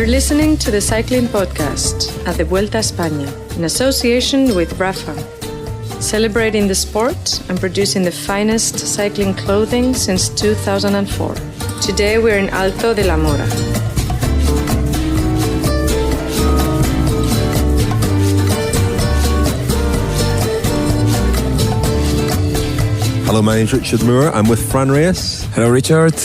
You're listening to the Cycling Podcast at the Vuelta España in association with Rafa, celebrating the sport and producing the finest cycling clothing since 2004. Today we're in Alto de Mora. Hello, my name's Richard Moore. I'm with Fran Reyes. Hello, Richard.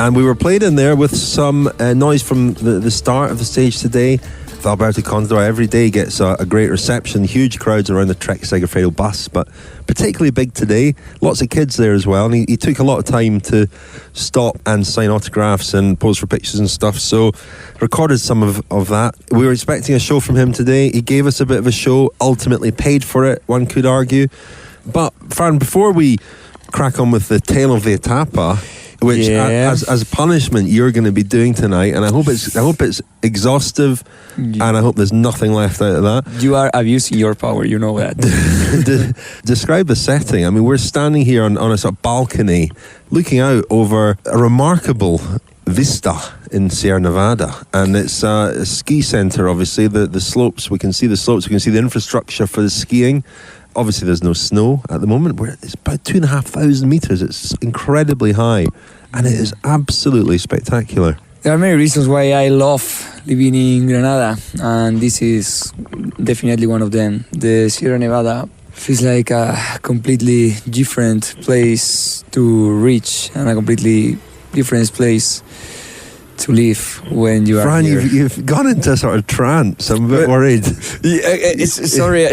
And we were played in there with some noise from the start of the stage today. The Alberto Contador every day gets a great reception, huge crowds around the Trek Segafredo bus, but particularly big today. Lots of kids there as well, and he took a lot of time to stop and sign autographs and pose for pictures and stuff, so recorded some of that. We were expecting a show from him today. He gave us a bit of a show, ultimately paid for it, one could argue. But Fran, before we crack on with the tale of the Etapa, which as punishment you're going to be doing tonight, and I hope it's exhaustive, and I hope there's nothing left out of that. You are abusing your power, you know that. Describe the setting. I mean, we're standing here on a sort of balcony looking out over a remarkable vista in Sierra Nevada, and it's a ski center. Obviously the slopes, we can see the slopes, we can see the infrastructure for the skiing. Obviously there's no snow at the moment. It's about 2,500 meters. It's incredibly high, and it is absolutely spectacular. There are many reasons why I love living in Granada, and this is definitely one of them. The Sierra Nevada feels like a completely different place to reach and a completely different place to live when you are Fran, here. You've gone into a sort of trance. I'm a bit worried. Sorry.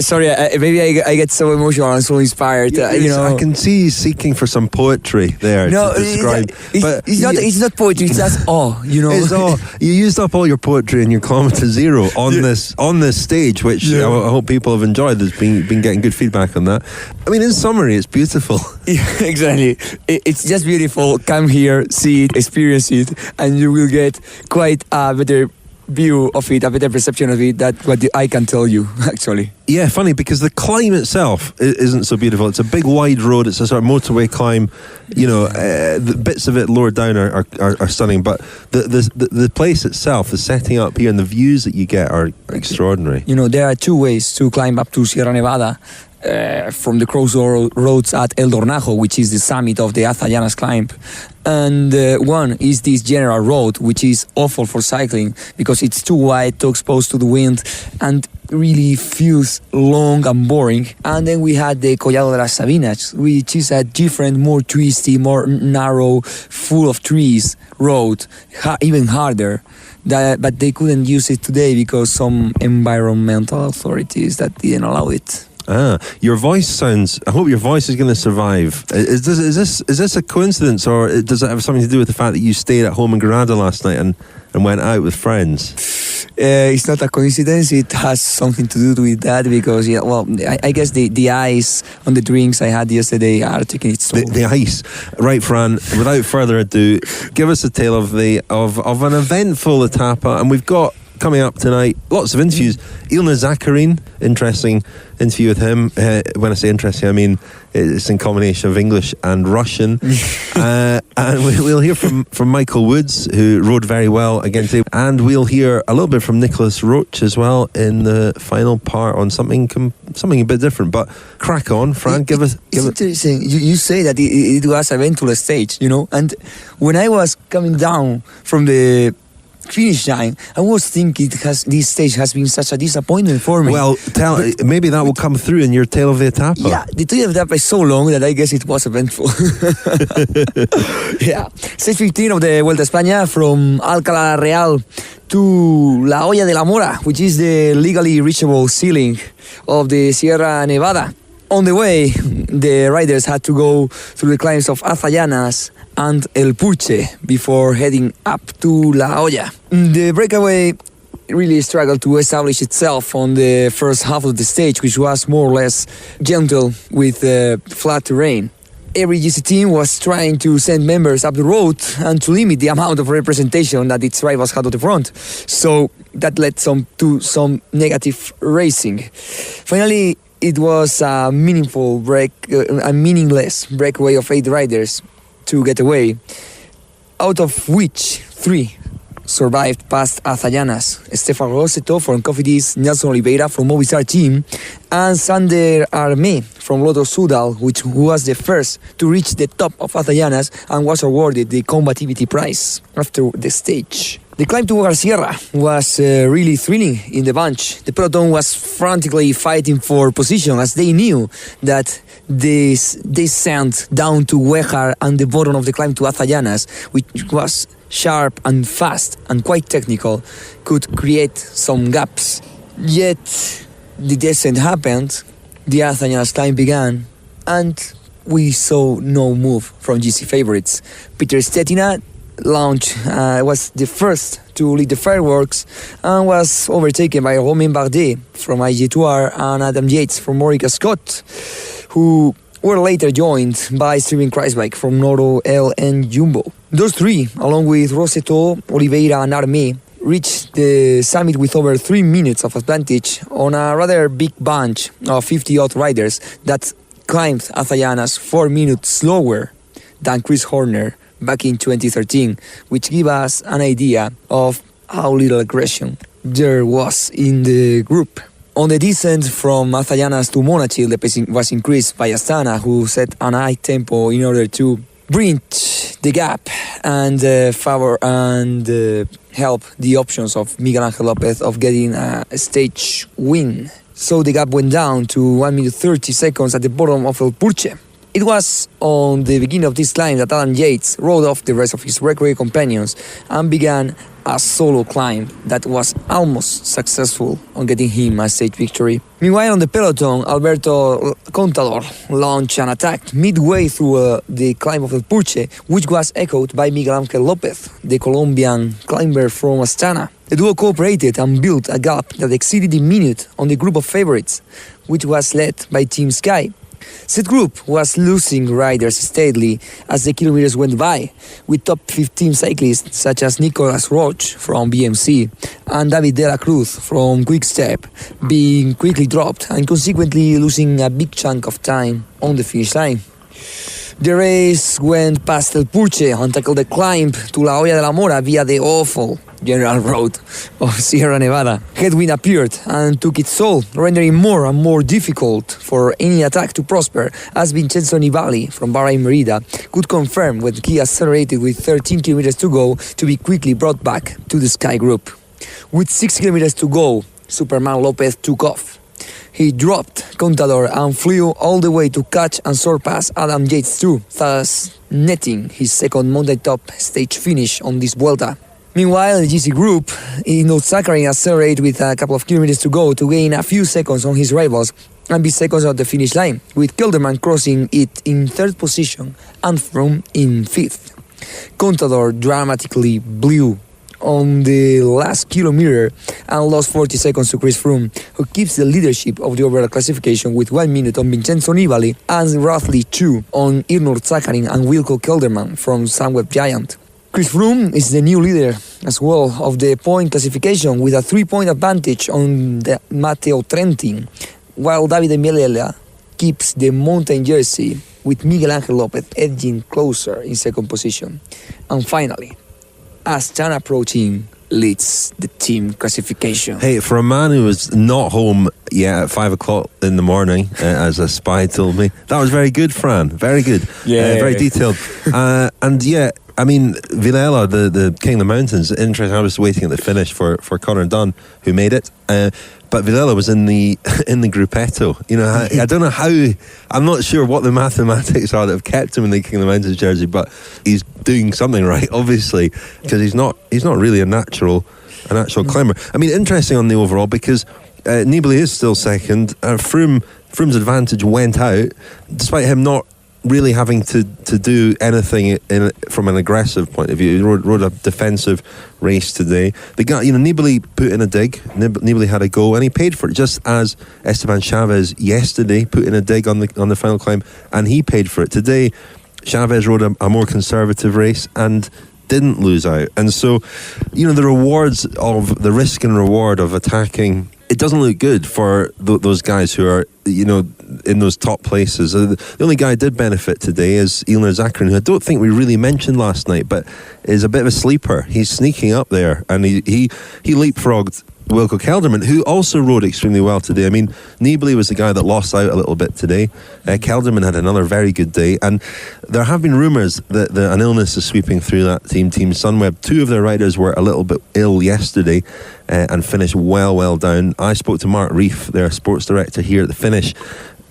Maybe I get so emotional and so inspired. I can see you seeking for some poetry there to describe. It's not poetry. It's just You used up all your poetry in your kilometre zero on this stage, which I hope people have enjoyed. There's been getting good feedback on that. I mean, in summary, it's beautiful. Yeah, exactly. It's just beautiful. Come here, see it, experience it, and you will get quite a better view of it, a better perception of it, that what I can tell you, actually. Yeah, funny, because the climb itself isn't so beautiful. It's a big wide road. It's a sort of motorway climb. The bits of it lower down are stunning, but the place itself, the setting up here and the views that you get are extraordinary. There are two ways to climb up to Sierra Nevada. From the crossroads at El Dornajo, which is the summit of the Azallanas climb. And one is this general road, which is awful for cycling because it's too wide, too exposed to the wind, and really feels long and boring. And then we had the Collado de las Sabinas, which is a different, more twisty, more narrow, full of trees road, even harder. But they couldn't use it today because some environmental authorities that didn't allow it. Your voice sounds. I hope your voice is going to survive. Is this a coincidence, or does it have something to do with the fact that you stayed at home in Granada last night and went out with friends? It's not a coincidence. It has something to do with that because I guess the ice on the drinks I had yesterday are taking its toll. The ice, right, Fran? Without further ado, give us a tale of an eventful Etapa, and we've got. Coming up tonight, lots of interviews. Ilnur Zakarin, interesting interview with him. When I say interesting, I mean it's in combination of English and Russian. And we'll hear from Michael Woods, who rode very well again today. And we'll hear a little bit from Nicholas Roach as well in the final part on something a bit different. But crack on, Fran. It's interesting. You say that it was a eventual stage, and when I was coming down from the finish line, I was thinking this stage has been such a disappointment for me. Well, maybe that will come through in your tale of the Etapa. Yeah, the tale of the Etapa is so long that I guess it was eventful. Yeah, stage 15 of the Vuelta España from Alcala Real to La Hoya de Mora, which is the legally reachable ceiling of the Sierra Nevada. On the way, the riders had to go through the climbs of Azallanas and El Purche before heading up to La Hoya. The breakaway really struggled to establish itself on the first half of the stage, which was more or less gentle with flat terrain. Every GC team was trying to send members up the road and to limit the amount of representation that its rivals had at the front. So that led to some negative racing. Finally, it was a meaningless breakaway of 8 riders to get away, out of which 3 survived past Azallanas, Stefan Roseto from Cofidis, Nelson Oliveira from Movistar team, and Sander Armé from Lotto Soudal, who was the first to reach the top of Azallanas and was awarded the combativity prize after the stage. The climb to Bogar Sierra was really thrilling in the bunch. The peloton was frantically fighting for position as they knew that this descent down to Huejar and the bottom of the climb to Azallanas, which was sharp and fast and quite technical, could create some gaps. Yet the descent happened, the Azallanas climb began, and we saw no move from GC favorites. Peter Stetina was the first to lead the fireworks and was overtaken by Romain Bardet from IG Tour and Adam Yates from Orica-Scott, who were later joined by Steven Kruijswijk from Noro L and Jumbo. Those three, along with Roseto, Oliveira and Armé, reached the summit with over 3 minutes of advantage on a rather big bunch of 50-odd riders that climbed Azallanas 4 minutes slower than Chris Horner back in 2013, which gives us an idea of how little aggression there was in the group. On the descent from Azallanas to Monachil, the pace was increased by Astana, who set an high tempo in order to bridge the gap and help the options of Miguel Angel Lopez of getting a stage win. So the gap went down to 1 minute 30 seconds at the bottom of El Purche. It was on the beginning of this climb that Adam Yates rode off the rest of his recreational companions and began a solo climb that was almost successful on getting him a stage victory. Meanwhile, on the peloton, Alberto Contador launched an attack midway through the climb of El Purche, which was echoed by Miguel Angel Lopez, the Colombian climber from Astana. The duo cooperated and built a gap that exceeded the minute on the group of favorites, which was led by Team Sky. Said group was losing riders steadily as the kilometers went by, with top 15 cyclists such as Nicolas Roche from BMC and David de la Cruz from Quick-Step being quickly dropped and consequently losing a big chunk of time on the finish line. The race went past El Purche and tackled the climb to La Hoya de Mora via the awful general road of Sierra Nevada. Headwind appeared and took its toll, rendering more and more difficult for any attack to prosper, as Vincenzo Nibali from Bahrain Merida could confirm when he accelerated with 13 kilometers to go to be quickly brought back to the Sky Group. With 6 kilometers to go, Superman Lopez took off. He dropped Contador and flew all the way to catch and surpass Adam Yates too, thus netting his second mountaintop stage finish on this Vuelta. Meanwhile, in the GC group, Ilnur Zakarin accelerated with a couple of kilometers to go to gain a few seconds on his rivals and be seconds at the finish line, with Kelderman crossing it in third position and Froome in fifth. Contador dramatically blew on the last kilometer and lost 40 seconds to Chris Froome, who keeps the leadership of the overall classification with 1 minute on Vincenzo Nibali and roughly 2 on Ilnur Zakarin and Wilco Kelderman from Sunweb Giant. Chris Froome is the new leader as well of the point classification with a 3-point advantage on the Matteo Trentin, while Davide Melela keeps the mountain jersey with Miguel Angel Lopez edging closer in second position. And finally, Astana Pro Team leads the team classification. Hey, for a man who was not home yet at 5 o'clock in the morning, as a spy told me, that was very good, Fran. Very good. Yeah. Very detailed. And yeah, I mean, Villela, the King of the Mountains, interesting. I was waiting at the finish for Connor Dunn, who made it. But Villela was in the gruppetto. You know, I don't know how. I'm not sure what the mathematics are that have kept him in the King of the Mountains jersey, but he's doing something right, obviously, because he's not really a natural climber. I mean, interesting on the overall because Nibali is still second. Froome's advantage went out, despite him not really having to do anything from an aggressive point of view. He rode a defensive race today. The guy, Nibali put in a dig. Nibali had a go, and he paid for it, just as Esteban Chavez yesterday put in a dig on the final climb, and he paid for it. Today, Chavez rode a more conservative race and didn't lose out. And so, the rewards of the risk and reward of attacking it doesn't look good for those guys who are, in those top places. The only guy who did benefit today is Ilnur Zakarin, who I don't think we really mentioned last night, but is a bit of a sleeper. He's sneaking up there, and he leapfrogged Wilco Kelderman, who also rode extremely well today. I mean, Nibali was the guy that lost out a little bit today. Kelderman had another very good day, and there have been rumours that an illness is sweeping through that Team Sunweb. 2 of their riders were a little bit ill yesterday and finished well down. I spoke to Mark Reif, their sports director here at the finish,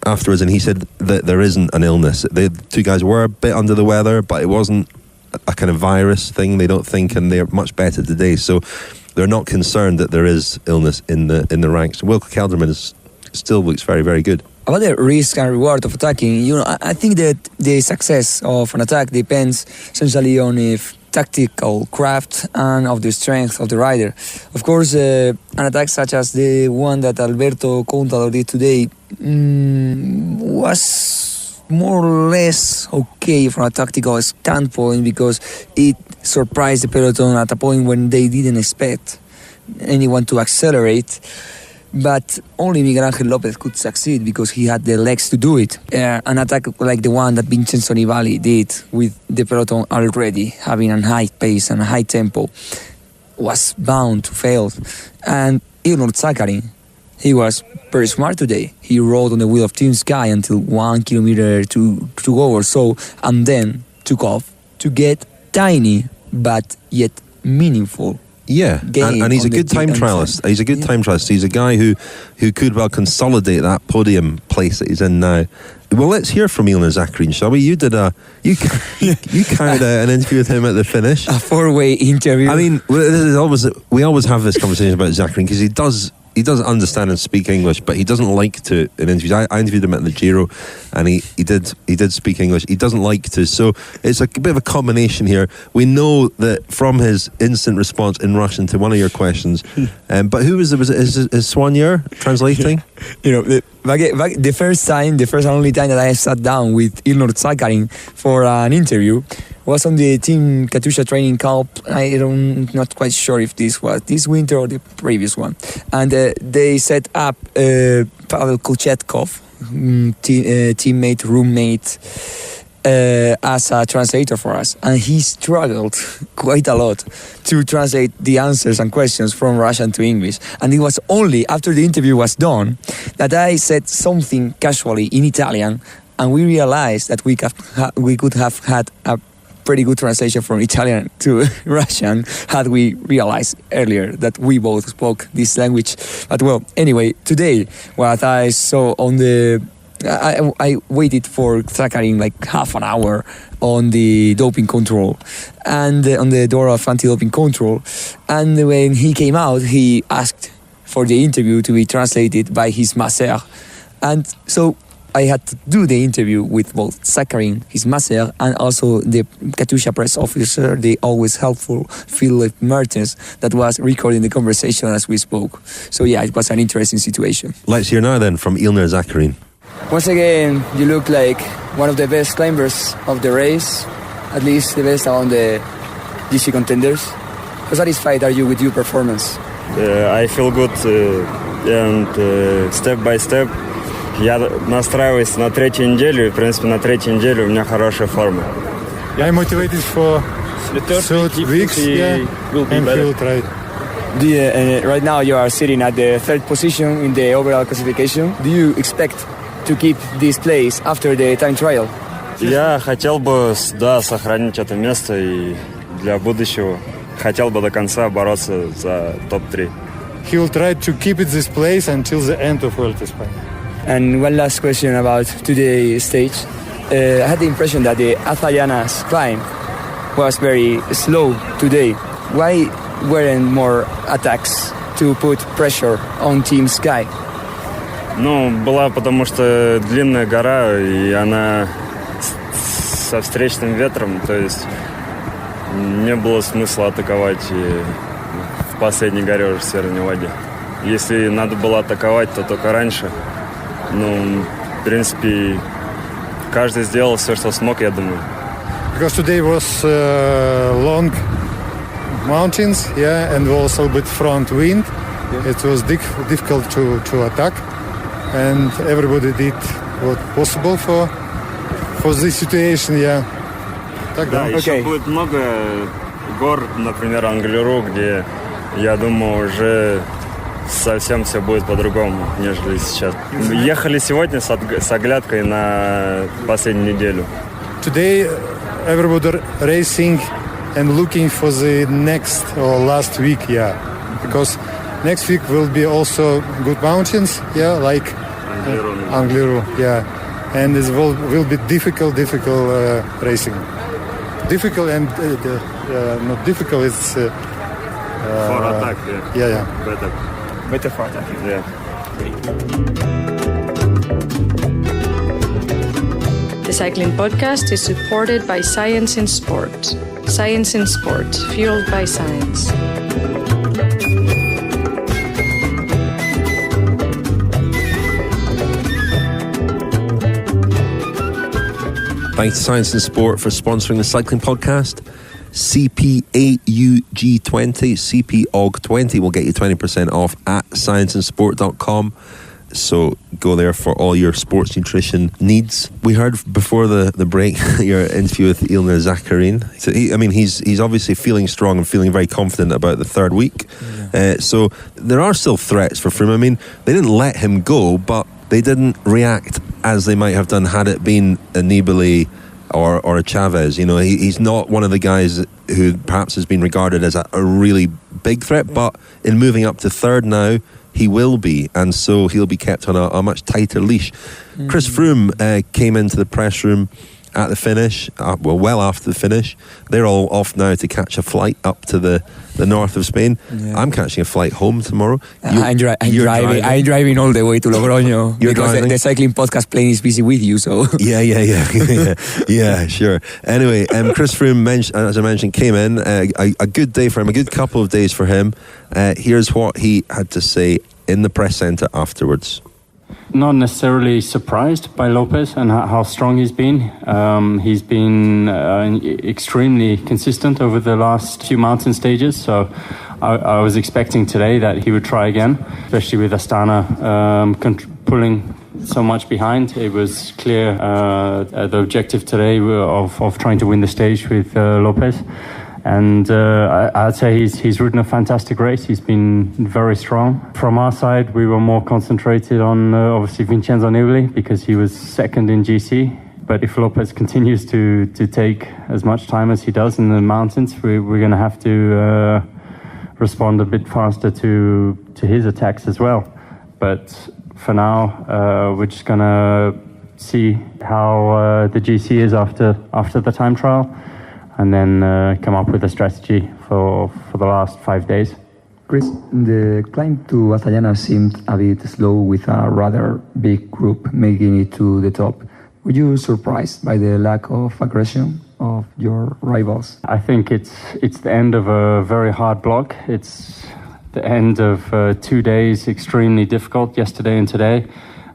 afterwards, and he said that there isn't an illness. The 2 guys were a bit under the weather, but it wasn't a kind of virus thing, they don't think, and they're much better today. So they're not concerned that there is illness in the ranks. Wilco Kelderman still looks very, very good. About the risk and reward of attacking, I think that the success of an attack depends essentially on if tactical craft and of the strength of the rider. Of course, an attack such as the one that Alberto Contador did today was more or less okay from a tactical standpoint, because it surprised the peloton at a point when they didn't expect anyone to accelerate. But only Miguel Angel Lopez could succeed because he had the legs to do it. An attack like the one that Vincenzo Nibali did with the peloton already having a high pace and a high tempo was bound to fail. And Ilnur Zakarin, he was very smart today. He rode on the wheel of Team Sky until 1 kilometer to go or so, and then took off to get tiny but yet meaningful. Yeah, and he's a good time trialist. He's a good time trialist. He's a guy who could well consolidate that podium place that he's in now. Well, let's hear from Ilnur Zakarin, shall we? You carried an interview with him at the finish. A 4-way interview. I mean, we always have this conversation about Zakarin because he does understand and speak English, but he doesn't like to in interviews. I interviewed him at the Giro, and he did speak English. He doesn't like to, so it's a bit of a combination here. We know that from his instant response in Russian to one of your questions, but who was Soigner translating? The first and only time that I sat down with Ilnur Zakarin for an interview was on the Team Katusha training camp. I'm not quite sure if this was this winter or the previous one. And they set up Pavel Kochetkov, teammate, roommate, as a translator for us. And he struggled quite a lot to translate the answers and questions from Russian to English. And it was only after the interview was done that I said something casually in Italian, and we realized that we could have had a pretty good translation from Italian to Russian had we realized earlier that we both spoke this language. But well, anyway, today what I saw on I waited for Zakarin like half an hour on the doping control and on the door of anti-doping control, and when he came out he asked for the interview to be translated by his masseur, and so I had to do the interview with both Zakarin, his masseur, and also the Katusha press officer, the always helpful Philip Mertens, that was recording the conversation as we spoke. So yeah, it was an interesting situation. Let's hear now then from Ilnur Zakarin. Once again, you look like one of the best climbers of the race, at least the best among the GC contenders. How satisfied are you with your performance? I feel good and step by step. Я настраиваюсь на 3-ю неделю, и, в принципе, на 3-ю неделю у меня хорошая форма. I'm motivated for 3 weeks, and feel right. Right now you are sitting at the 3rd position in the overall classification. Do you expect to keep this place after the time trial? Я хотел бы, сохранить это место, и для будущего хотел бы до конца бороться за топ-3. He will try to keep it this place until the end of Vuelta España. And one last question about today's stage. I had the impression that the Azayana's climb was very slow today. Why weren't more attacks to put pressure on Team Sky? Была потому что длинная гора, и она со встречным ветром, то есть не было смысла атаковать в последней горе уже в Северной воде. Если надо было атаковать, то только раньше. В принципе, каждый сделал все, что смог, я думаю. Because today was long mountains, and also a bit front wind, It was difficult to attack, and everybody did what possible for this situation, yeah. Так, Да, еще будет много гор, например, Англеру, где, я думаю, уже совсем все будет по-другому, нежели сейчас. Ехали сегодня с оглядкой на последнюю неделю. Today, everybody racing and looking for the next or last week, yeah. Because next week will be also good mountains, yeah, like Angliru, yeah. And it will be difficult racing. Difficult and not difficult, it's... for attack, yeah. Yeah. Better for attack. Yeah. The Cycling Podcast is supported by Science in Sport. Science in Sport, fueled by science. Thanks to Science and Sport for sponsoring the Cycling Podcast. CPAUG20, CPAUG20 will get you 20% off at scienceandsport.com. So go there for all your sports nutrition needs. We heard before the break your interview with Ilnur Zakarin. So he's obviously feeling strong and feeling very confident about the third week. Yeah. So there are still threats for Froome. I mean, they didn't let him go, but they didn't react as they might have done had it been a Nibali or a Chavez. You know, he's not one of the guys who perhaps has been regarded as a really big threat, but in moving up to third now, he will be, and so he'll be kept on a much tighter leash. Mm-hmm. Chris Froome came into the press room at the finish, well after the finish. They're all off now to catch a flight up to the north of Spain. Yeah. I'm catching a flight home tomorrow. I'm driving all the way to Logroño because the Cycling Podcast plane is busy with you. So yeah, sure. Anyway, Chris Froome, as I mentioned, came in. A good day for him, a good couple of days for him. Here's what he had to say in the press centre afterwards. Not necessarily surprised by Lopez and how strong he's been. He's been extremely consistent over the last few mountain stages, so I was expecting today that he would try again, especially with Astana pulling so much behind. It was clear the objective today of trying to win the stage with Lopez. And I'd say he's ridden a fantastic race. He's been very strong. From our side, we were more concentrated on obviously Vincenzo Nibali because he was second in GC. But if Lopez continues to take as much time as he does in the mountains, we're going to have to respond a bit faster to his attacks as well. But for now, we're just going to see how the GC is after the time trial, and then come up with a strategy for the last 5 days. Chris, the climb to Astana seemed a bit slow with a rather big group making it to the top. Were you surprised by the lack of aggression of your rivals? I think it's the end of a very hard block. It's the end of 2 days, extremely difficult, yesterday and today.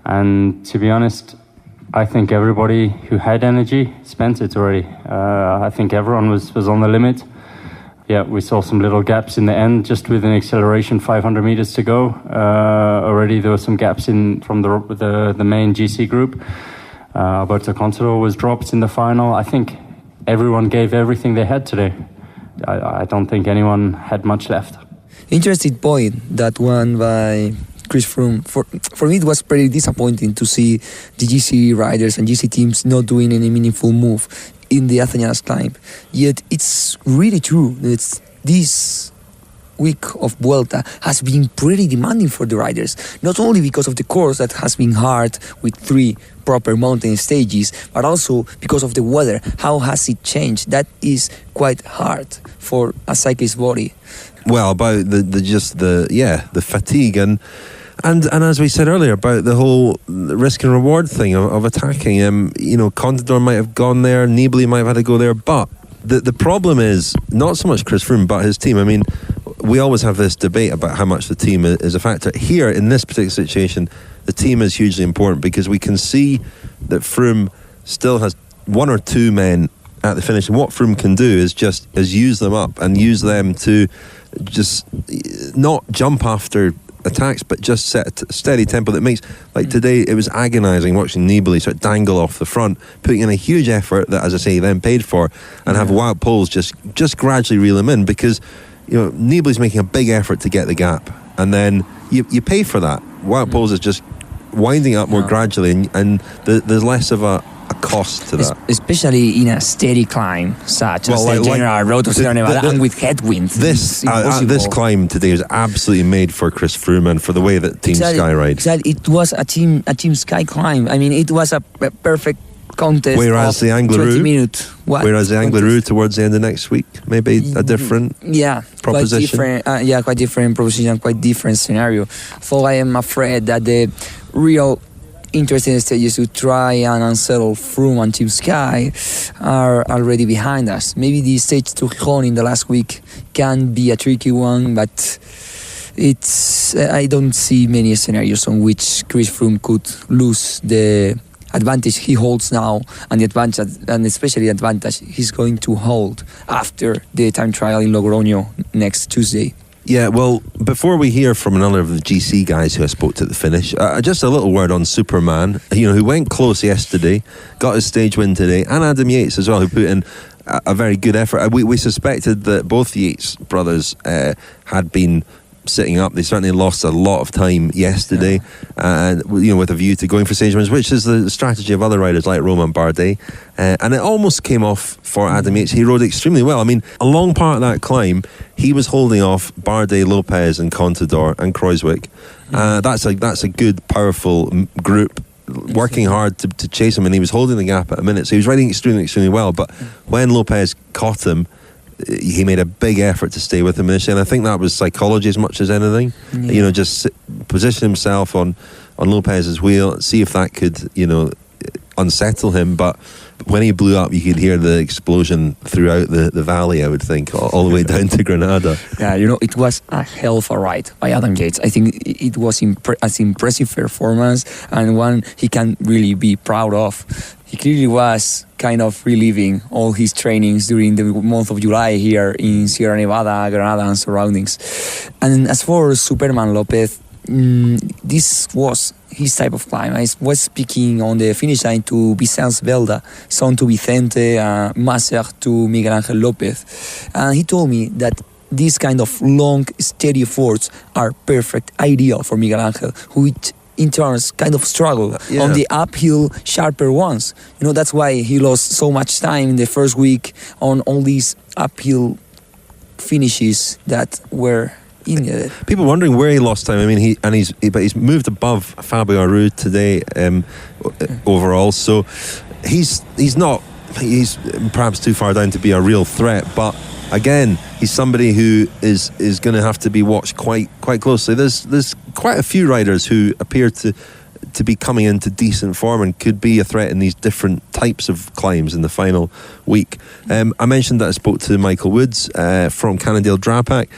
And to be honest, I think everybody who had energy spent it already. I think everyone was on the limit. Yeah, we saw some little gaps in the end, just with an acceleration 500 meters to go. Already there were some gaps from the main GC group. Alberto Contador was dropped in the final. I think everyone gave everything they had today. I don't think anyone had much left. Interesting point, that one by Chris Froome. For me, it was pretty disappointing to see the GC riders and GC teams not doing any meaningful move in the Athens climb. Yet it's really true that this week of Vuelta has been pretty demanding for the riders, not only because of the course that has been hard with 3 proper mountain stages, but also because of the weather. How has it changed? That is quite hard for a cyclist body. Well, about the fatigue and as we said earlier about the whole risk and reward thing of attacking. Contador might have gone there, Nibali might have had to go there, but the problem is not so much Chris Froome but his team. I mean, we always have this debate about how much the team is a factor. Here, in this particular situation, the team is hugely important because we can see that Froome still has 1 or 2 men at the finish. And what Froome can do is use them up and use them to just not jump after attacks, but just set a steady tempo that makes, like today, it was agonising watching Nibali sort of dangle off the front, putting in a huge effort that, as I say, he then paid for, and have Wout Poels just gradually reel him in, because Nibali's making a big effort to get the gap, and then you pay for that. Wout Poels is just winding up more gradually, and there's less of a cost to that, especially in a steady climb such as the general road of Sierra Nevada, and with headwinds. This climb today was absolutely made for Chris Froome and for the way that Team Sky ride. Exactly, it was a Team Sky climb. I mean, it was a perfect contest. Whereas the Angleroo towards the end of next week, maybe a different proposition. Quite different proposition, quite different scenario. So I am afraid that the real interesting stages to try and unsettle Froome and Team Sky are already behind us. Maybe the stage to Gijón in the last week can be a tricky one, but I don't see many scenarios on which Chris Froome could lose the advantage he holds now, and the advantage, and especially the advantage he's going to hold after the time trial in Logroño next Tuesday. Yeah, well, before we hear from another of the GC guys who I spoke to at the finish, just a little word on Superman, who went close yesterday, got his stage win today, and Adam Yates as well, who put in a very good effort. We suspected that both Yates brothers had been sitting up. They certainly lost a lot of time yesterday, and with a view to going for stage wins, which is the strategy of other riders like Romain Bardet, and it almost came off for Adam Yates. He rode extremely well. I mean, a long part of that climb he was holding off Bardet, Lopez and Contador and Kruijswijk. That's a good, powerful group working hard to chase him, and he was holding the gap at a minute, so he was riding extremely well. But when Lopez caught him, he made a big effort to stay with him initially, and I think that was psychology as much as anything. Just position himself on Lopez's wheel, see if that could unsettle him. But when he blew up, you could hear the explosion throughout the valley, I would think, all the way down to Granada. Yeah, it was a hell of a ride by Adam Yates. I think it was an impressive performance, and one he can really be proud of. He clearly was kind of reliving all his trainings during the month of July here in Sierra Nevada, Granada and surroundings. And as for Superman Lopez, this was his type of climb. I was speaking on the finish line to Vincenzo Belda, son to Vicente, master to Miguel Angel Lopez. And he told me that these kind of long, steady efforts are perfect, ideal for Miguel Angel, who in turns kind of struggle on the uphill sharper ones. That's why he lost so much time in the first week on all these uphill finishes that were in it. People wondering where he lost time. I mean, he's moved above Fabio Aru today overall, so he's perhaps too far down to be a real threat, but again, he's somebody who is going to have to be watched quite closely. There's quite a few riders who appear to be coming into decent form and could be a threat in these different types of climbs in the final week. I mentioned that I spoke to Michael Woods from Cannondale Drapac.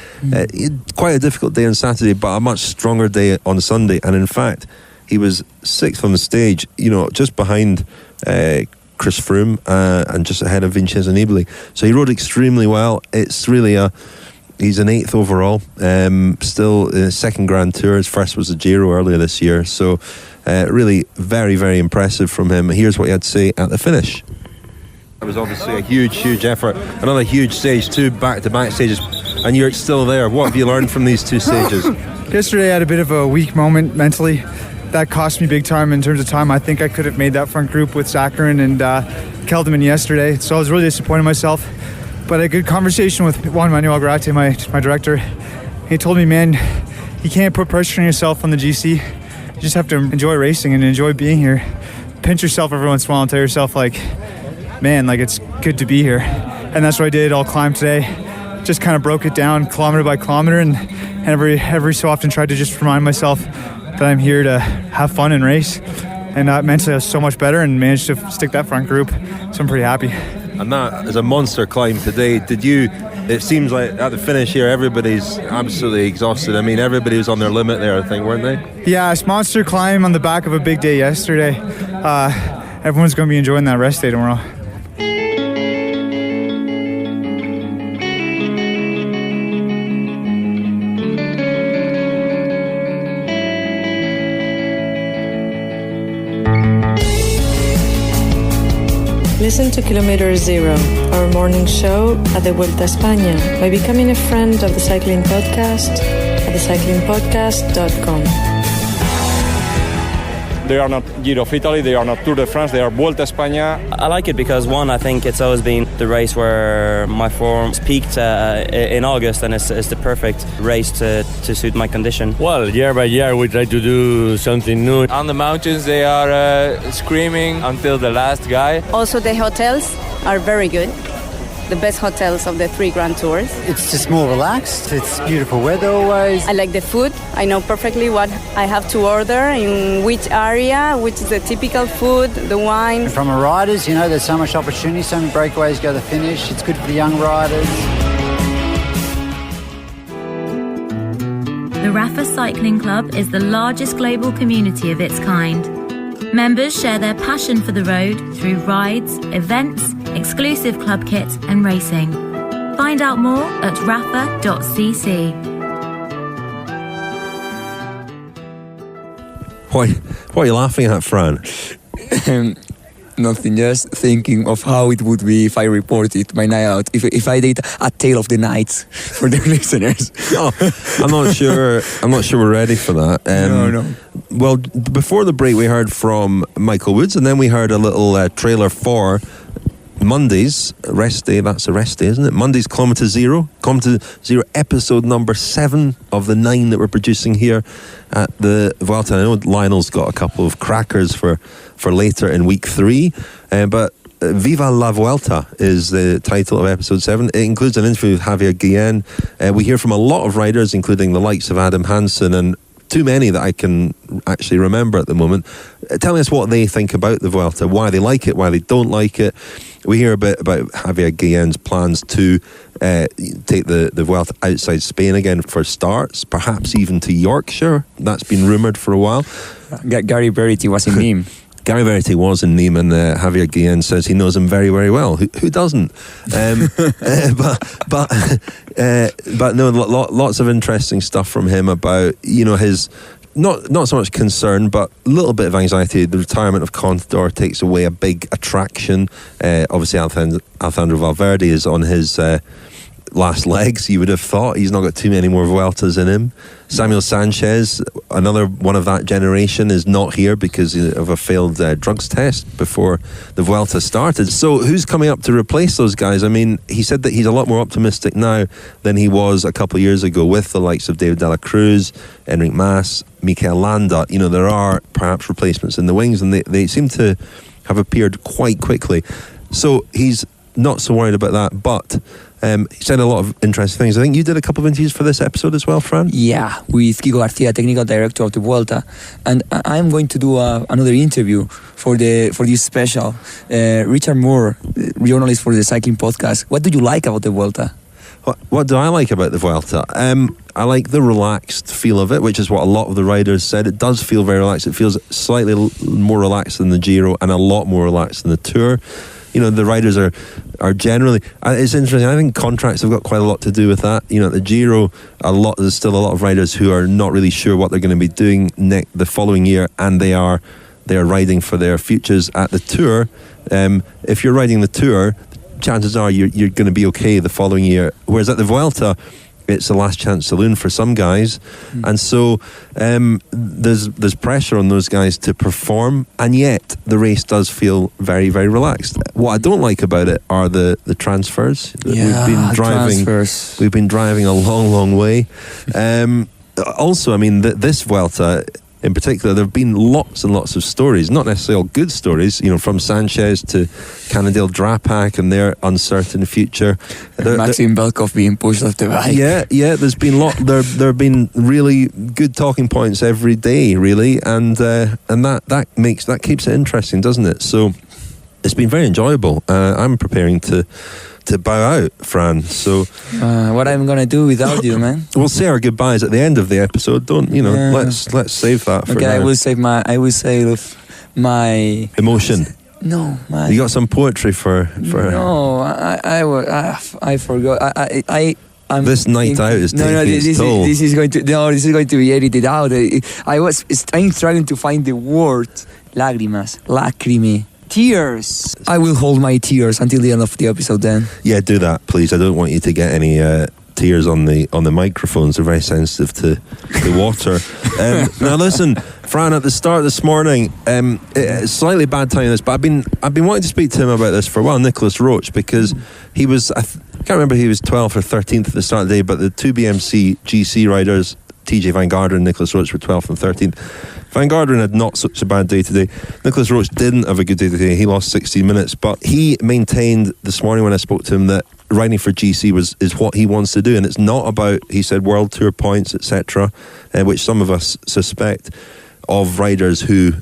He had quite a difficult day on Saturday, but a much stronger day on Sunday, and in fact he was 6th on the stage, just behind Chris Froome and just ahead of Vincenzo Nibali. So he rode extremely well. It's really he's an 8th overall, still in his second Grand Tour. His first was the Giro earlier this year, so really very, very impressive from him. Here's what he had to say at the finish. It was obviously a huge effort, another huge stage, 2 back-to-back stages, and you're still there. What have you learned from these 2 stages? Yesterday I had a bit of a weak moment mentally. That cost me big time in terms of time. I think I could have made that front group with Zakarin and Kelderman yesterday, so I was really disappointed in myself. But I had a good conversation with Juan Manuel Garate, my director. He told me, man, you can't put pressure on yourself on the GC. You just have to enjoy racing and enjoy being here. Pinch yourself every once in a while and tell yourself, man, it's good to be here. And that's what I did all climb today. Just kind of broke it down kilometer by kilometer, and every so often tried to just remind myself that I'm here to have fun and race. And mentally I was so much better and managed to stick that front group, so I'm pretty happy. And that is a monster climb today. It seems like at the finish here everybody's absolutely exhausted. I mean, everybody was on their limit there, I think, weren't they? Yeah, it's monster climb on the back of a big day yesterday. Everyone's going to be enjoying that rest day tomorrow. Listen to Kilometre Zero, our morning show at the Vuelta España, by becoming a friend of the Cycling Podcast at thecyclingpodcast.com. They are not Giro of Italy, they are not Tour de France, they are Vuelta España. I like it because, one, I think it's always been the race where my form peaked in August, and it's the perfect race to suit my condition. Well, year by year we try to do something new. On the mountains they are screaming until the last guy. Also the hotels are very good. The best hotels of the 3 Grand Tours. It's just more relaxed. It's beautiful weather always. I like the food. I know perfectly what I have to order, in which area, which is the typical food, the wine. And from a riders, you know, there's so much opportunity, so many breakaways go to the finish. It's good for the young riders. The Rapha Cycling Club is the largest global community of its kind. Members share their passion for the road through rides, events, exclusive club kit and racing. Find out more at rapha.cc. What are you laughing at, Fran? Nothing, just thinking of how it would be if I reported my night out, if I did a tale of the night for the listeners. Oh, I'm not sure we're ready for that. No. Well, before the break we heard from Michael Woods, and then we heard a little trailer for Monday's rest day. That's a rest day, isn't it? Monday's Kilometre Zero episode number 7 of the 9 that we're producing here at the Vuelta. I know Lionel's got a couple of crackers for later in week 3, but Viva la Vuelta is the title of episode 7. It includes an interview with Javier Guillen. We hear from a lot of riders, including the likes of Adam Hansen, and too many that I can actually remember at the moment, telling us what they think about the Vuelta, why they like it, why they don't like it. We hear a bit about Javier Guillen's plans to take the Vuelta outside Spain again for starts, perhaps even to Yorkshire. That's been rumoured for a while. Gary Verity was in Nîmes. Gary Verity was in Nîmes, and Javier Guillen says he knows him very, very well. Who doesn't? But no, lots of interesting stuff from him about, you know, his not so much concern, but a little bit of anxiety. The retirement of Contador takes away a big attraction. Obviously, Alejandro Valverde is on his last legs, you would have thought. He's not got too many more Vueltas in him. Samuel Sanchez, another one of that generation, is not here because of a failed drugs test before the Vuelta started. So who's coming up to replace those guys? I mean, he said that he's a lot more optimistic now than he was a couple of years ago with the likes of David de la Cruz, Enric Mas, Mikel Landa. You know, there are perhaps replacements in the wings, and they seem to have appeared quite quickly. So he's not so worried about that, but he said a lot of interesting things. I think you did a couple of interviews for this episode as well, Fran? Yeah, with Kiko Garcia, technical director of the Vuelta, and I'm going to do another interview for this special. Richard Moore, journalist for the Cycling Podcast. What do you like about the Vuelta? What do I like about the Vuelta? I like the relaxed feel of it, which is what a lot of the riders said. It does feel very relaxed. It feels slightly more relaxed than the Giro and a lot more relaxed than the Tour. You know, the riders are generally, it's interesting, I think contracts have got quite a lot to do with that. You know, at the Giro, there's still a lot of riders who are not really sure what they're going to be doing the following year, and they are riding for their futures. At the Tour, if you're riding the Tour, chances are you're going to be okay the following year. Whereas at the Vuelta, it's a last chance saloon for some guys, and so there's pressure on those guys to perform, and yet the race does feel very, very relaxed. What I don't like about it are the transfers. Yeah, We've been driving a long, long way. Also, I mean, this Vuelta in particular, there have been lots and lots of stories, not necessarily all good stories, you know, from Sanchez to Cannondale Drapac and their uncertain future. Maxim Belkov being pushed off the bike. Yeah, there's been there have been really good talking points every day, really, and that keeps it interesting, doesn't it? So it's been very enjoyable. I'm preparing to bow out, Fran. So what I'm gonna do without you, man? We'll say our goodbyes at the end of the episode. Let's save that for now. I will save my emotion. No, my. You got some poetry for. No, I forgot. I'm this night out is taking its toll. This is going to be edited out. I'm struggling to find the word. Lágrimas, lacrime. tears. I will hold my tears until the end of the episode then. Yeah, do that, please. I don't want you to get any tears on the microphones. They're very sensitive to the water. Now listen, Fran, at the start this morning, slightly bad timing this, but I've been wanting to speak to him about this for a while, Nicholas Roach, because he was, I can't remember, he was 12th or 13th at the start of the day, but the two BMC GC riders, TJ Van Garderen and Nicholas Roach, were 12th and 13th. Van Garderen had not such a bad day today. Nicholas Roach didn't have a good day today. He lost 16 minutes, but he maintained this morning when I spoke to him that riding for GC is what he wants to do, and it's not about, he said, World Tour points, etc., which some of us suspect of riders who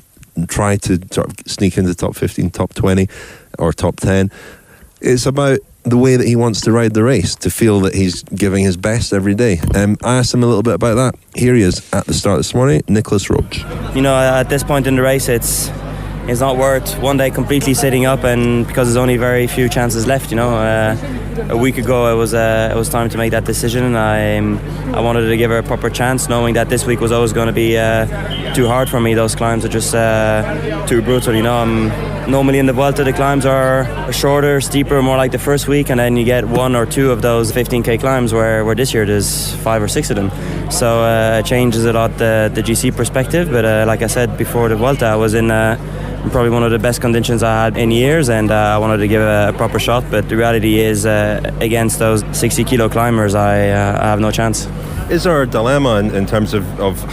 try to sort of sneak into top 15, top 20 or top 10. It's about the way that he wants to ride the race, to feel that he's giving his best every day. I asked him a little bit about that. Here he is at the start this morning, Nicholas Roach. You know, at this point in the race, it's not worth one day completely sitting up, and because there's only very few chances left. You know, a week ago it was time to make that decision, and I wanted to give her a proper chance, knowing that this week was always going to be too hard for me. Those climbs are just too brutal. You know, normally in the Vuelta the climbs are shorter, steeper, more like the first week, and then you get one or two of those 15k climbs where this year there's 5 or 6 of them. So it changes a lot the GC perspective. But like I said before the Vuelta, I was in probably one of the best conditions I had in years, and I wanted to give a proper shot. But the reality is, against those 60 kilo climbers, I have no chance. Is there a dilemma in terms of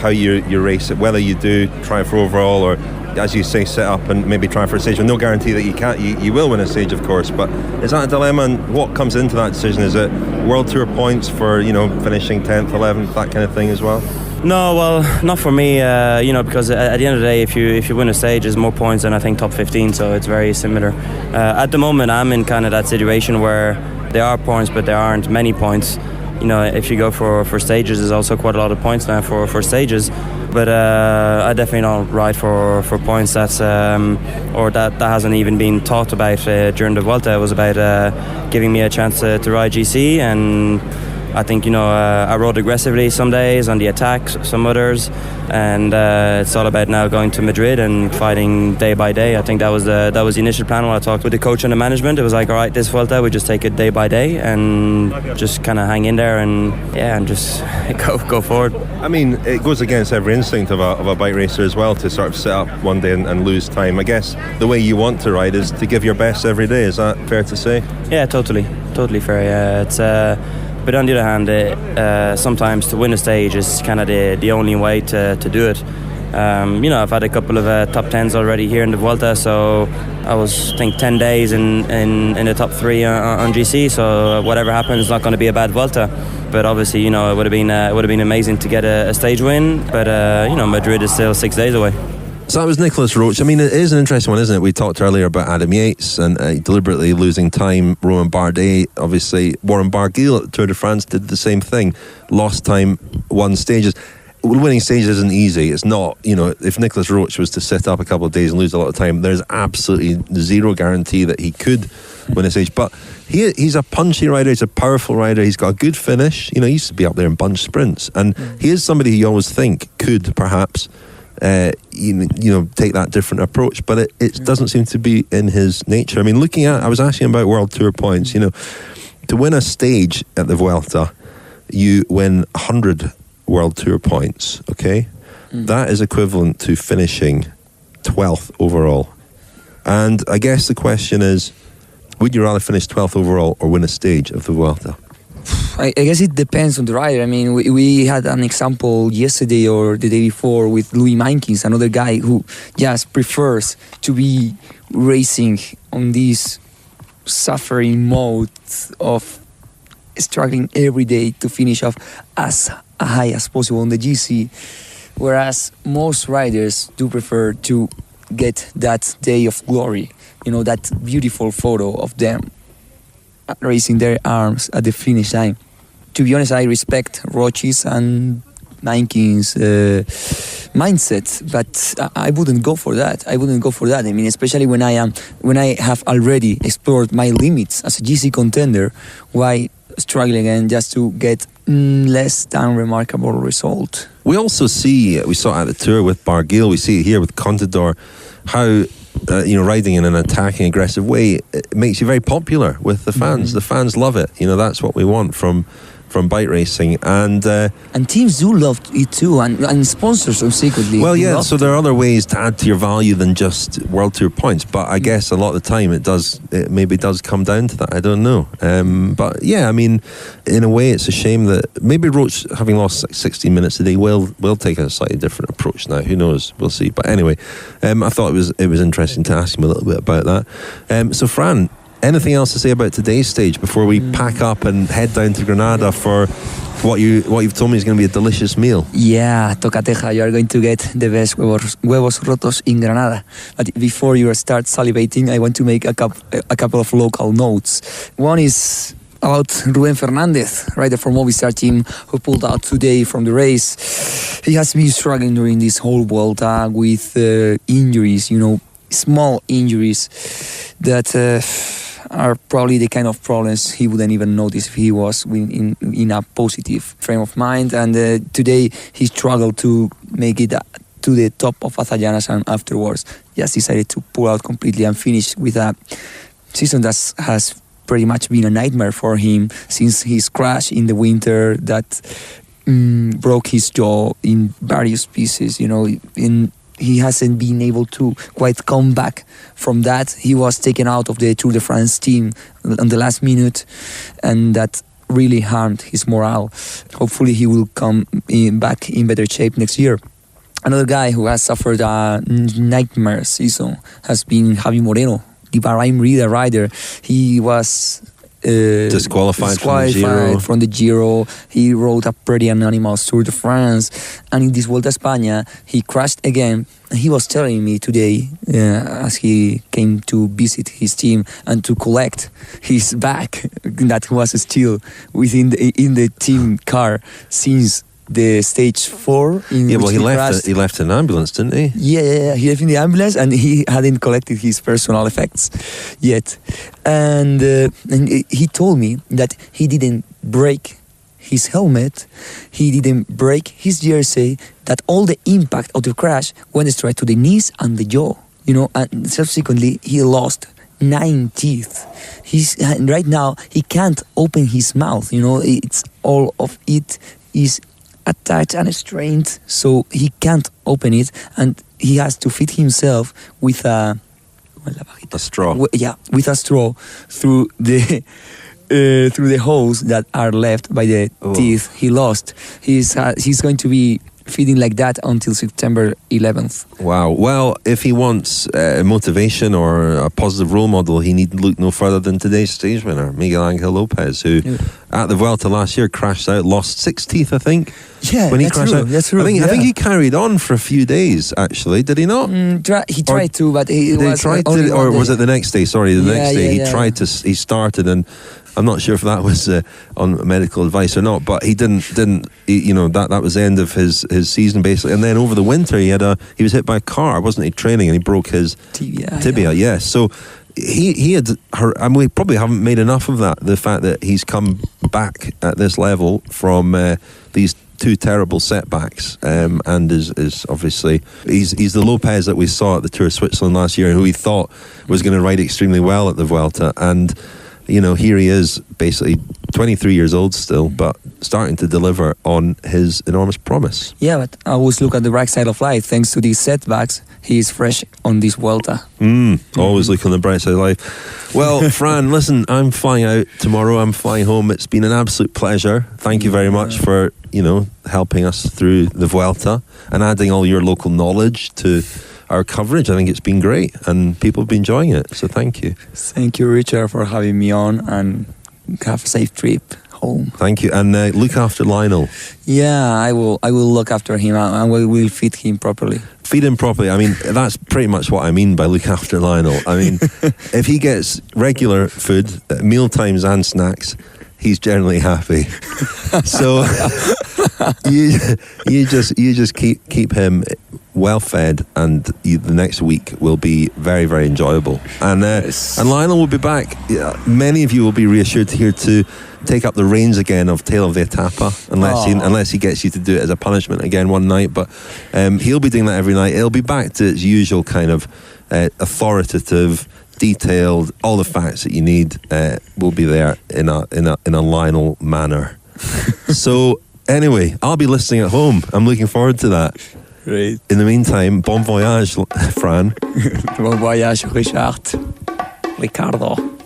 how you race it, whether you do try for overall or, as you say, set up and maybe try for a stage with no guarantee that you will win a stage, of course, but is that a dilemma, and what comes into that decision? Is it World Tour points for, you know, finishing 10th, 11th, that kind of thing as well? No, well, not for me, you know, because at the end of the day, if you win a stage, there's more points than I think top 15, so it's very similar. At the moment, I'm in kind of that situation where there are points, but there aren't many points. You know, if you go for stages, there's also quite a lot of points now for stages. But I definitely don't ride for points that's or that hasn't even been talked about during the Vuelta. It was about giving me a chance to ride GC, and I think, you know, I rode aggressively some days on the attack, some others, and it's all about now going to Madrid and fighting day by day. I think that was the initial plan when I talked with the coach and the management. It was like, all right, this Vuelta, we just take it day by day and just kind of hang in there and just go forward. I mean, it goes against every instinct of a bike racer as well to sort of sit up one day and lose time. I guess the way you want to ride is to give your best every day. Is that fair to say? Yeah, totally fair. Yeah, it's. But on the other hand, sometimes to win a stage is kind of the only way to do it. You know, I've had a couple of top 10s already here in the Vuelta, so I was, I think, 10 days in the top 3 on GC, so whatever happens is not going to be a bad Vuelta. But obviously, you know, it would have been amazing to get a stage win, but you know, Madrid is still 6 days away. So that was Nicholas Roach. I mean, it is an interesting one, isn't it? We talked earlier about Adam Yates and deliberately losing time. Romain Bardet, obviously. Warren Barguil at the Tour de France did the same thing. Lost time, won stages. Winning stages isn't easy. It's not, you know, if Nicholas Roach was to sit up a couple of days and lose a lot of time, there's absolutely zero guarantee that he could win a stage. But he's a punchy rider, he's a powerful rider, he's got a good finish. You know, he used to be up there in bunch sprints. And he is somebody who you always think could perhaps you know, take that different approach, but it doesn't seem to be in his nature. I mean, I was asking about World Tour points. You know, to win a stage at the Vuelta, you win 100 World Tour points, okay? That is equivalent to finishing 12th overall. And I guess the question is, would you rather finish 12th overall or win a stage of the Vuelta? I guess it depends on the rider. I mean, we had an example yesterday or the day before with Louis Mainkins, another guy who just prefers to be racing on this suffering mode of struggling every day to finish off as high as possible on the GC, whereas most riders do prefer to get that day of glory, you know, that beautiful photo of them raising their arms at the finish line. To be honest, I respect Roach's and Mainkins' mindset, but I wouldn't go for that. I mean, especially when I have already explored my limits as a GC contender, why struggling again just to get less than remarkable result? We also see, we saw it at the Tour with Barguil, we see it here with Contador, how riding in an attacking, aggressive way, it makes you very popular with the fans. The fans love it. That's what we want from bike racing, and teams do love it too, and sponsors subsequently. Well, yeah. So there are other ways to add to your value than just World Tour points, but I guess a lot of the time it maybe does come down to that. I don't know, but yeah, I mean, in a way, it's a shame that maybe Roach, having lost 16 minutes a day, will take a slightly different approach now. Who knows? We'll see. But anyway, I thought it was interesting to ask him a little bit about that. So Fran, anything else to say about today's stage before we pack up and head down to Granada for what you've told me is going to be a delicious meal? Yeah, tocateja. You are going to get the best huevos rotos in Granada. But before you start salivating, I want to make a couple of local notes. One is about Rubén Fernández, rider from Movistar team, who pulled out today from the race. He has been struggling during this whole Vuelta with injuries, small injuries that are probably the kind of problems he wouldn't even notice if he was in a positive frame of mind. And today he struggled to make it to the top of Azallanas, and afterwards just decided to pull out completely and finish with a season that has pretty much been a nightmare for him since his crash in the winter that broke his jaw in various pieces, he hasn't been able to quite come back from that. He was taken out of the Tour de France team on the last minute, and that really harmed his morale. Hopefully he will come back in better shape next year. Another guy who has suffered a nightmare season has been Javi Moreno, the Bahrain rider. He was disqualified from the Giro. He rode a pretty anonymous Tour de France, and in this Vuelta a España he crashed again. He was telling me today, as he came to visit his team and to collect his bag that was still in the team car since the stage 4. He left an ambulance, didn't he? Yeah, he left in the ambulance, and he hadn't collected his personal effects yet. And he told me that he didn't break his helmet, he didn't break his jersey, that all the impact of the crash went straight to the knees and the jaw, and subsequently he lost 9 teeth. Right now he can't open his mouth, it's all of it is attached and strained, so he can't open it, and he has to feed himself with a straw. With a straw through the holes that are left by the teeth he lost. He's going to be feeding like that until September 11th. Wow. Well, if he wants motivation or a positive role model, he need look no further than today's stage winner, Miguel Angel Lopez, who at the Vuelta last year crashed out, lost 6 teeth, I think. Yeah, when he crashed out. That's true. I think he carried on for a few days, actually. Did he not? He tried to, but was it the next day? Sorry, the next day. He started, and I'm not sure if that was on medical advice or not, but he didn't. That was the end of his season basically. And then over the winter, he was hit by a car, wasn't he, training, and he broke his tibia. Yeah. So he had, and we probably haven't made enough of that. The fact that he's come back at this level from these 2 terrible setbacks, and is obviously he's the Lopez that we saw at the Tour of Switzerland last year, who we thought was going to ride extremely well at the Vuelta, and here he is, basically 23 years old still, but starting to deliver on his enormous promise. Yeah, but I always look at the bright side of life. Thanks to these setbacks, he is fresh on this Vuelta. Always look on the bright side of life. Well, Fran, listen, I'm flying out tomorrow. I'm flying home. It's been an absolute pleasure. Thank you very much for, helping us through the Vuelta and adding all your local knowledge to our coverage. I think it's been great and people have been enjoying it, so thank you. Thank you, Richard, for having me on, and have a safe trip home. Thank you, and look after Lionel. Yeah, I will look after him, and we will feed him properly. Feed him properly. I mean, that's pretty much what I mean by look after Lionel. I mean, if he gets regular food, meal times and snacks, he's generally happy. So you just keep him well fed, and the next week will be very, very enjoyable. And Lionel will be back. Many of you will be reassured to hear to take up the reins again of Tale of the Etapa, unless he gets you to do it as a punishment again one night. But he'll be doing that every night. It'll be back to its usual kind of authoritative, detailed, all the facts that you need will be there in a Lionel manner. So anyway, I'll be listening at home. I'm looking forward to that. Great. In the meantime, bon voyage, Fran. Bon voyage, Ricardo.